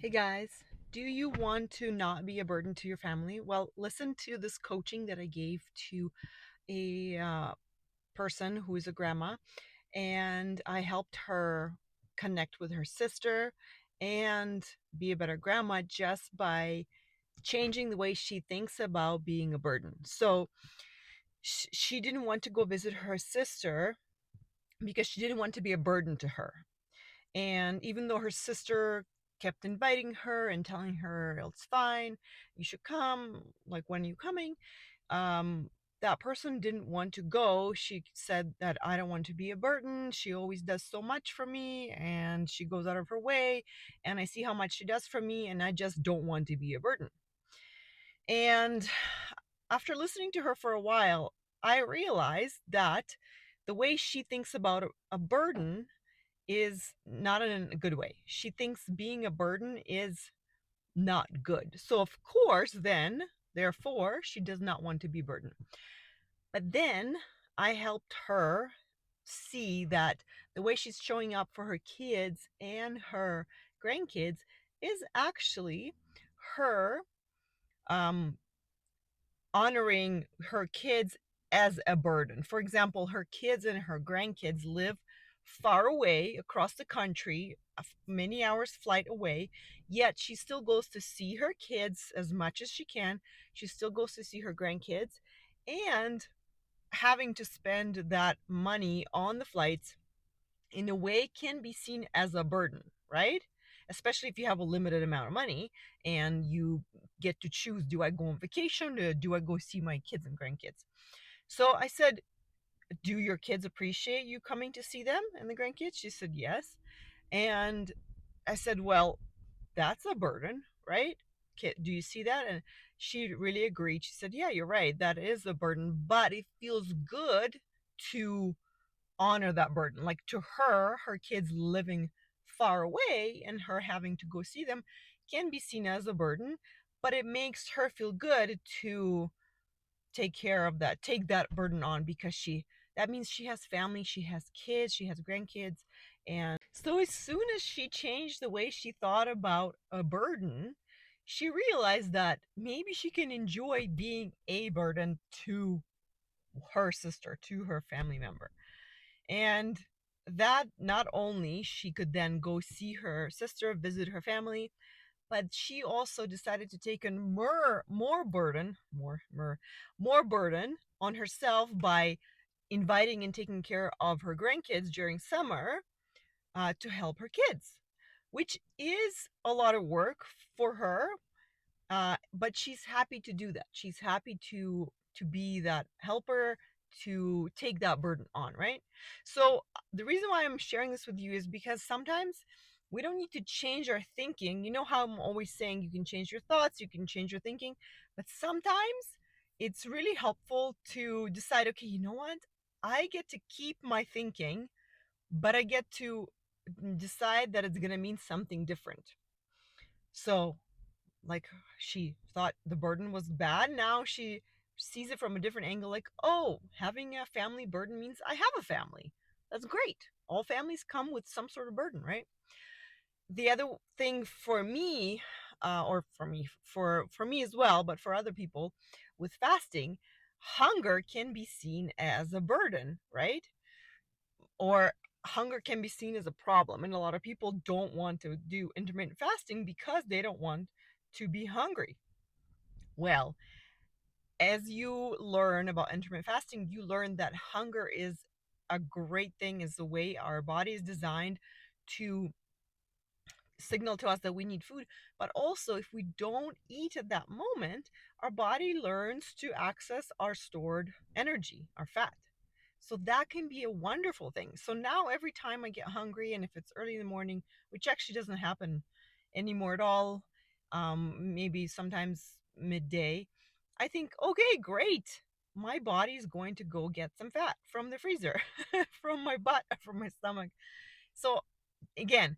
Hey guys, do you want to not be a burden to your family? Well, listen to this coaching that I gave to a person who is a grandma, and I helped her connect with her sister and be a better grandma just by changing the way she thinks about being a burden. So she didn't want to go visit her sister because she didn't want to be a burden to her. And even though her sister kept inviting her and telling her it's fine, you should come, like, when are you coming? Um, that person didn't want to go. She said that I don't want to be a burden. She always does so much for me and she goes out of her way. And I see how much she does for me and I just don't want to be a burden. And after listening to her for a while, I realized that the way she thinks about a burden is not in a good way. She thinks being a burden is not good. So, of course, therefore, she does not want to be burdened. But then I helped her see that the way she's showing up for her kids and her grandkids is actually her um, honoring her kids as a burden. For example, her kids and her grandkids live far away across the country, many hours flight away, yet she still goes to see her kids as much as she can. She still goes to see her grandkids, and having to spend that money on the flights in a way can be seen as a burden, right? Especially if you have a limited amount of money and you get to choose, do I go on vacation or do I go see my kids and grandkids? So I said, do your kids appreciate you coming to see them and the grandkids? She said, yes. And I said, well, that's a burden, right? Do you see that? And she really agreed. She said, yeah, you're right. That is a burden, but it feels good to honor that burden. Like, to her, her kids living far away and her having to go see them can be seen as a burden, but it makes her feel good to take that burden on, because that means she has family, she has kids, she has grandkids. And so as soon as she changed the way she thought about a burden, she realized that maybe she can enjoy being a burden to her sister, to her family member. And that, not only she could then go see her sister, visit her family, but she also decided to take on more burden on herself by inviting and taking care of her grandkids during summer, to help her kids, which is a lot of work for her, but she's happy to do that. She's happy to be that helper, to take that burden on, right? So the reason why I'm sharing this with you is because sometimes we don't need to change our thinking. You know how I'm always saying you can change your thoughts, you can change your thinking, but sometimes it's really helpful to decide, okay, you know what? I get to keep my thinking, but I get to decide that it's going to mean something different. So, like, she thought the burden was bad, now she sees it from a different angle, like, oh, having a family burden means I have a family. That's great. All families come with some sort of burden, right? The other thing for me, or for me as well, but for other people with fasting, hunger can be seen as a burden, right? Or hunger can be seen as a problem, and a lot of people don't want to do intermittent fasting because they don't want to be hungry. Well, as you learn about intermittent fasting, you learn that hunger is a great thing, is the way our body is designed to signal to us that we need food. But also, if we don't eat at that moment, our body learns to access our stored energy, our fat. So that can be a wonderful thing. So now every time I get hungry, and if it's early in the morning, which actually doesn't happen anymore at all, maybe sometimes midday, I think, okay, great. My body's going to go get some fat from the freezer, from my butt, from my stomach. So again,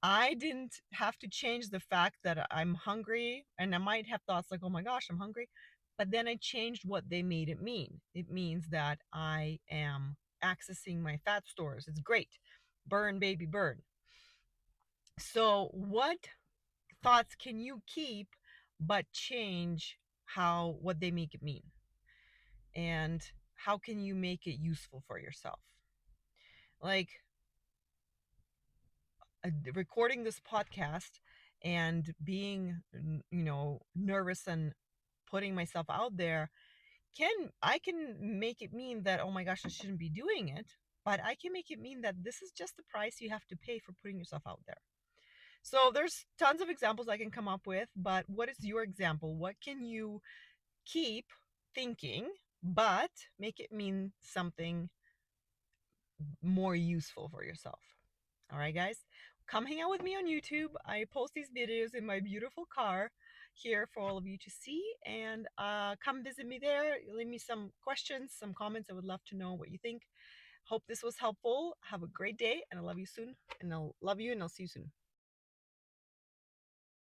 I didn't have to change the fact that I'm hungry, and I might have thoughts like, oh my gosh, I'm hungry. But then I changed what they made it mean. It means that I am accessing my fat stores. It's great. Burn, baby, burn. So, what thoughts can you keep but change how what they make it mean? And how can you make it useful for yourself? Like recording this podcast and being nervous and putting myself out there, can make it mean that, oh my gosh, I shouldn't be doing it, but I can make it mean that this is just the price you have to pay for putting yourself out there. So there's tons of examples I can come up with, but what is your example? What can you keep thinking but make it mean something more useful for yourself? All right, guys, come hang out with me on YouTube. I post these videos in my beautiful car here for all of you to see, and come visit me there. Leave me some questions, some comments. I would love to know what you think. Hope this was helpful. Have a great day, and I love you soon, and I'll love you, and I'll see you soon.